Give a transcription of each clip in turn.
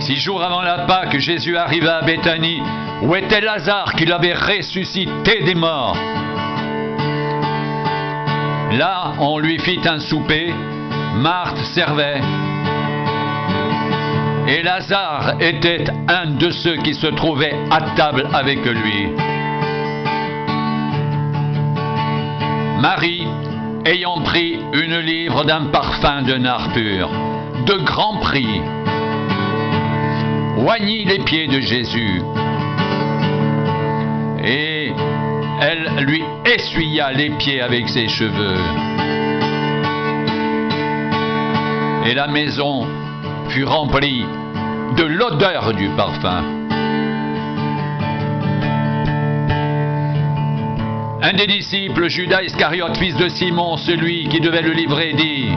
6 jours avant la Pâque, Jésus arriva à Béthanie, où était Lazare qu'il avait ressuscité des morts. Là, on lui fit un souper, Marthe servait, et Lazare était un de ceux qui se trouvaient à table avec lui. Marie, ayant pris une livre d'un parfum de nard pur, de grand prix, oignit les pieds de Jésus, et elle lui essuya les pieds avec ses cheveux. Et la maison fut remplie de l'odeur du parfum. Un des disciples, Judas Iscariote, fils de Simon, celui qui devait le livrer, dit: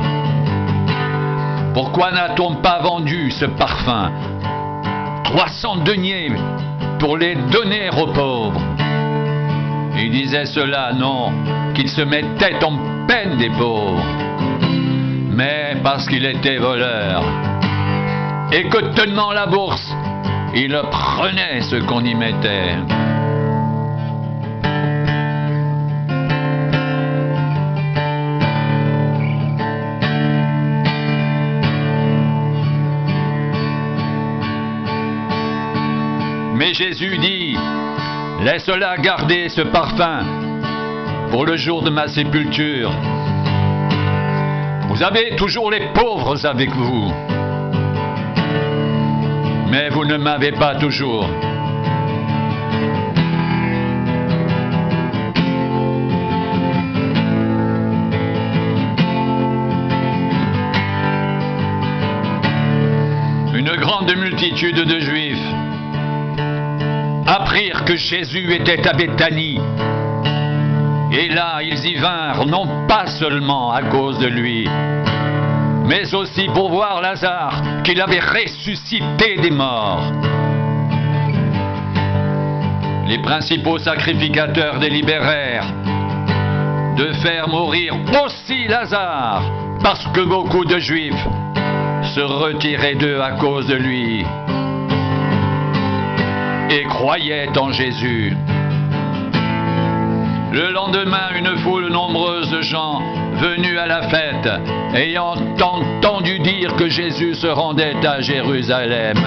pourquoi n'a-t-on pas vendu ce parfum 300 deniers pour les donner aux pauvres? Il disait cela, non qu'il se mettait en peine des pauvres, mais parce qu'il était voleur, et que tenant la bourse, il prenait ce qu'on y mettait. Mais Jésus dit: laisse-la garder ce parfum pour le jour de ma sépulture. Vous avez toujours les pauvres avec vous, mais vous ne m'avez pas toujours. Une grande multitude de Juifs apprirent que Jésus était à Béthanie. Et là, ils y vinrent, non pas seulement à cause de lui, mais aussi pour voir Lazare, qu'il avait ressuscité des morts. Les principaux sacrificateurs délibérèrent de faire mourir aussi Lazare, parce que beaucoup de Juifs se retiraient d'eux à cause de lui et croyaient en Jésus. Le lendemain, une foule nombreuse de gens venus à la fête, ayant entendu dire que Jésus se rendait à Jérusalem,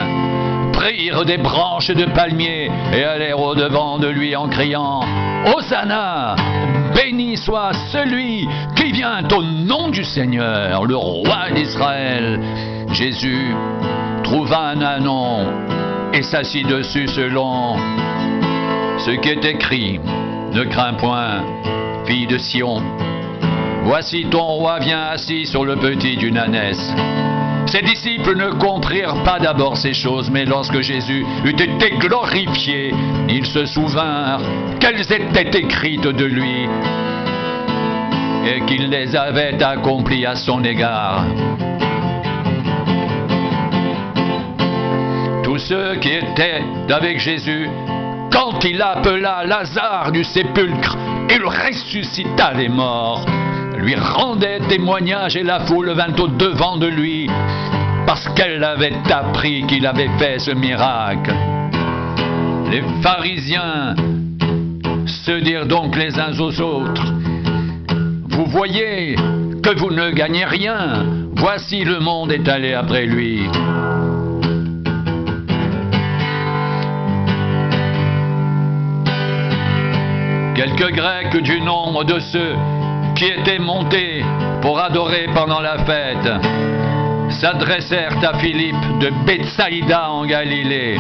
prirent des branches de palmier et allèrent au-devant de lui en criant: Hosanna! Béni soit celui qui vient au nom du Seigneur, le roi d'Israël. Jésus trouva un ânon et s'assit dessus selon ce qui est écrit: ne crains point, fille de Sion, voici ton roi vient assis sur le petit d'une ânesse. Ses disciples ne comprirent pas d'abord ces choses, mais lorsque Jésus eut été glorifié, ils se souvinrent qu'elles étaient écrites de lui et qu'il les avait accomplies à son égard. Tous ceux qui étaient avec Jésus, quand il appela Lazare du sépulcre et le ressuscita des morts, lui rendaient témoignage, et la foule vint au-devant de lui parce qu'elle avait appris qu'il avait fait ce miracle. Les pharisiens se dirent donc les uns aux autres: vous voyez que vous ne gagnez rien, voici le monde est allé après lui. Quelques Grecs du nombre de ceux qui étaient montés pour adorer pendant la fête s'adressèrent à Philippe de Bethsaïda en Galilée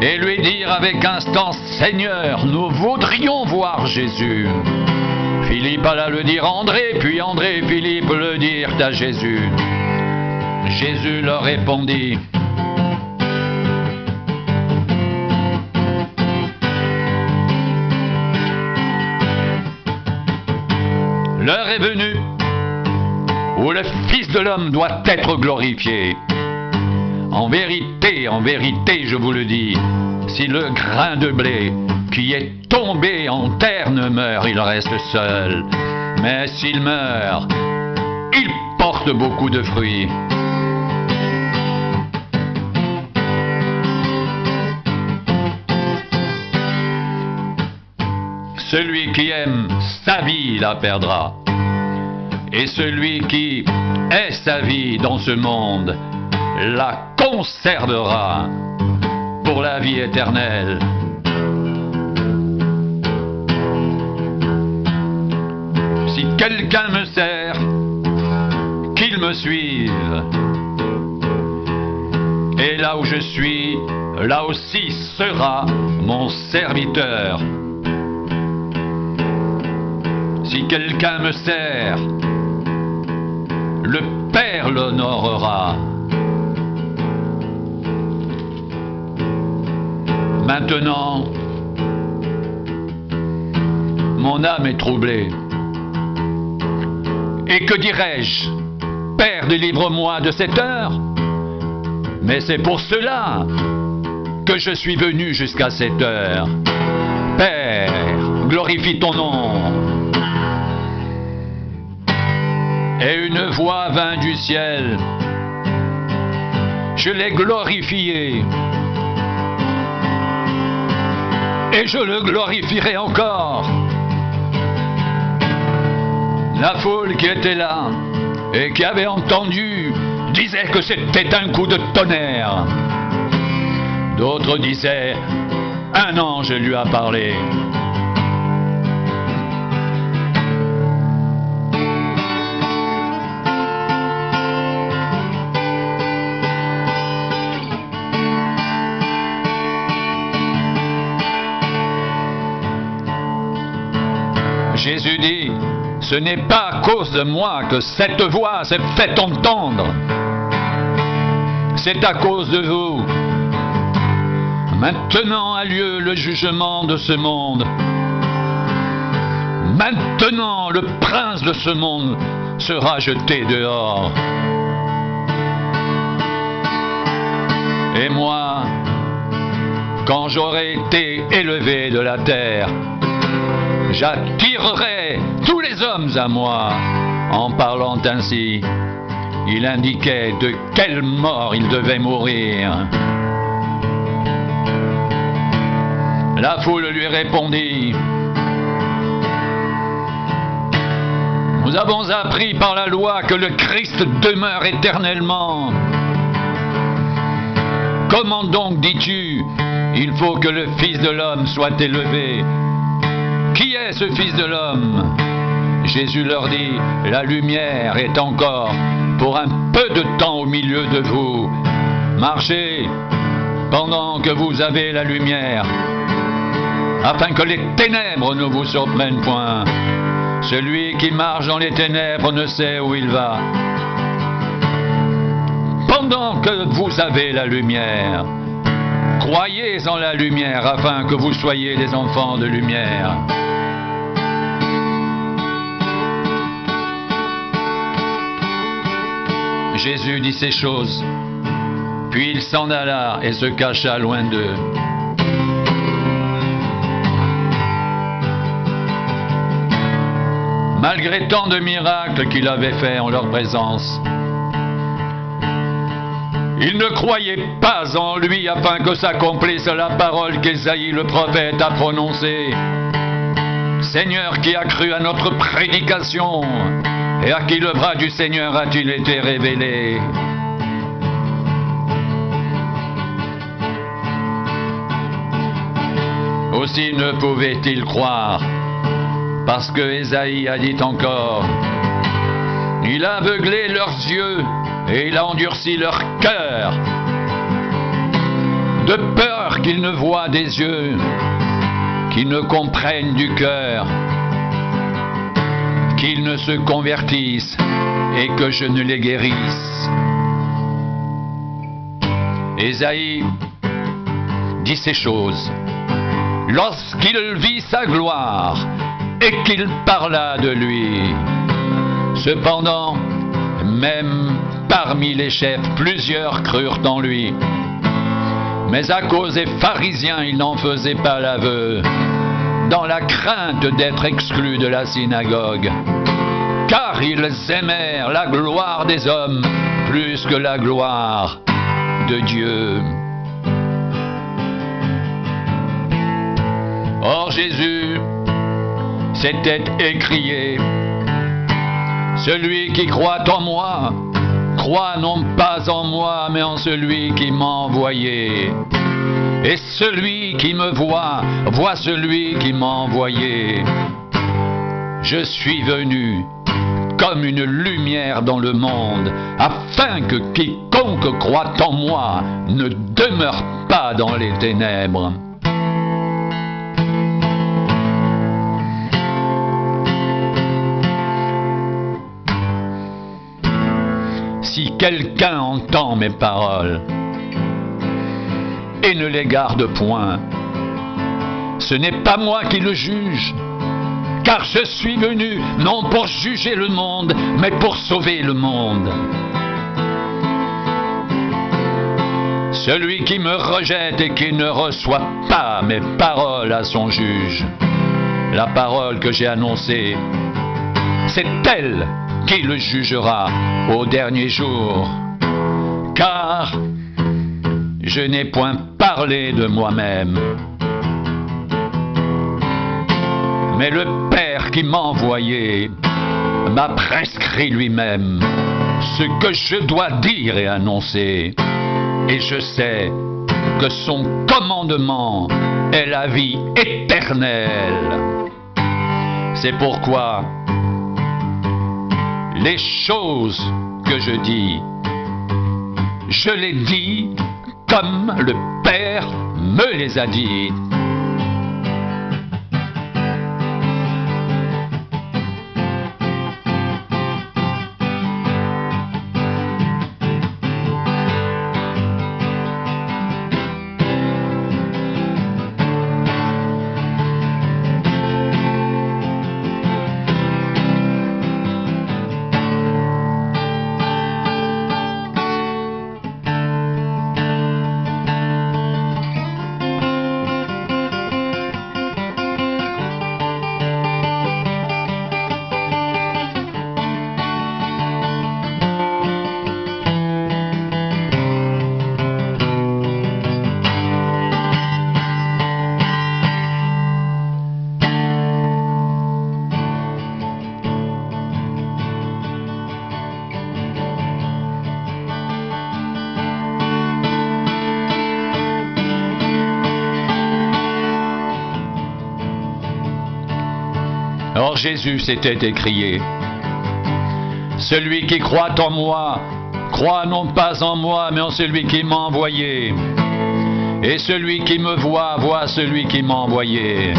et lui dirent avec instance: Seigneur, nous voudrions voir Jésus. Philippe alla le dire à André, puis André et Philippe le dirent à Jésus. Jésus leur répondit: l'heure est venue où le Fils de l'homme doit être glorifié. En vérité, je vous le dis, si le grain de blé qui est tombé en terre ne meurt, il reste seul. Mais s'il meurt, il porte beaucoup de fruits. Celui qui aime sa vie la perdra. Et celui qui est sa vie dans ce monde la conservera pour la vie éternelle. Si quelqu'un me sert, qu'il me suive. Et là où je suis, là aussi sera mon serviteur. Si quelqu'un me sert, le Père l'honorera. Maintenant, mon âme est troublée. Et que dirais-je? Père, délivre-moi de cette heure. Mais c'est pour cela que je suis venu jusqu'à cette heure. Père, glorifie ton nom. Et une voix vint du ciel. Je l'ai glorifié. Et je le glorifierai encore. La foule qui était là et qui avait entendu disait que c'était un coup de tonnerre. D'autres disaient, un ange lui a parlé. Jésus dit, ce n'est pas à cause de moi que cette voix s'est fait entendre. C'est à cause de vous. Maintenant a lieu le jugement de ce monde. Maintenant le prince de ce monde sera jeté dehors. Et moi, quand j'aurai été élevé de la terre, j'attirerai tous les hommes à moi. En parlant ainsi, il indiquait de quelle mort il devait mourir. La foule lui répondit, nous avons appris par la loi que le Christ demeure éternellement. Comment donc dis-tu, il faut que le Fils de l'homme soit élevé? Qui est ce Fils de l'homme? Jésus leur dit, la lumière est encore pour un peu de temps au milieu de vous. Marchez pendant que vous avez la lumière, afin que les ténèbres ne vous surprennent point. Celui qui marche dans les ténèbres ne sait où il va. Pendant que vous avez la lumière, croyez en la lumière afin que vous soyez des enfants de lumière. Jésus dit ces choses, puis il s'en alla et se cacha loin d'eux. Malgré tant de miracles qu'il avait faits en leur présence, ils ne croyaient pas en lui afin que s'accomplisse la parole qu'Ésaïe le prophète a prononcée. Seigneur, qui a cru à notre prédication et à qui le bras du Seigneur a-t-il été révélé? Aussi ne pouvaient-ils croire, parce que Ésaïe a dit encore, il a aveuglé leurs yeux et il a endurci leur cœur, de peur qu'ils ne voient des yeux, qu'ils ne comprennent du cœur, qu'ils ne se convertissent et que je ne les guérisse. Ésaïe dit ces choses lorsqu'il vit sa gloire et qu'il parla de lui. Cependant, même parmi les chefs, plusieurs crurent en lui. Mais à cause des pharisiens, il n'en faisait pas l'aveu, dans la crainte d'être exclus de la synagogue. Car ils aimèrent la gloire des hommes plus que la gloire de Dieu. Or Jésus, s'était écrié: celui qui croit en moi, croit non pas en moi, mais en celui qui m'a envoyé. Et celui qui me voit, voit celui qui m'a envoyé. Je suis venu comme une lumière dans le monde, afin que quiconque croit en moi ne demeure pas dans les ténèbres. Si quelqu'un entend mes paroles et ne les garde point, ce n'est pas moi qui le juge, car je suis venu non pour juger le monde, mais pour sauver le monde. Celui qui me rejette et qui ne reçoit pas mes paroles à son juge, la parole que j'ai annoncée, c'est elle qui le jugera au dernier jour. Car je n'ai point parlé de moi-même, mais le Père qui m'a envoyé m'a prescrit lui-même ce que je dois dire et annoncer. Et je sais que son commandement est la vie éternelle. C'est pourquoi les choses que je dis, je les dis comme le Père me les a dites. Or Jésus s'était écrié: celui qui croit en moi, croit non pas en moi, mais en celui qui m'a envoyé. Et celui qui me voit, voit celui qui m'a envoyé.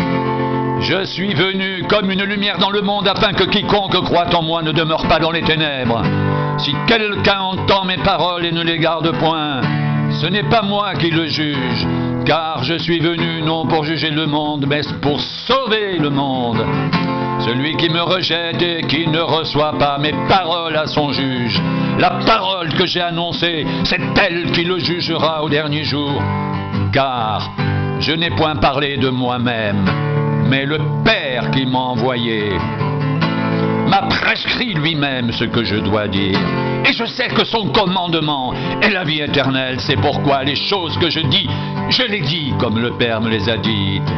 Je suis venu comme une lumière dans le monde, afin que quiconque croit en moi ne demeure pas dans les ténèbres. Si quelqu'un entend mes paroles et ne les garde point, ce n'est pas moi qui le juge, car je suis venu non pour juger le monde, mais pour sauver le monde. Celui qui me rejette et qui ne reçoit pas mes paroles à son juge, la parole que j'ai annoncée, c'est elle qui le jugera au dernier jour. Car je n'ai point parlé de moi-même, mais le Père qui m'a envoyé m'a prescrit lui-même ce que je dois dire. Et je sais que son commandement est la vie éternelle. C'est pourquoi les choses que je dis, je les dis comme le Père me les a dites.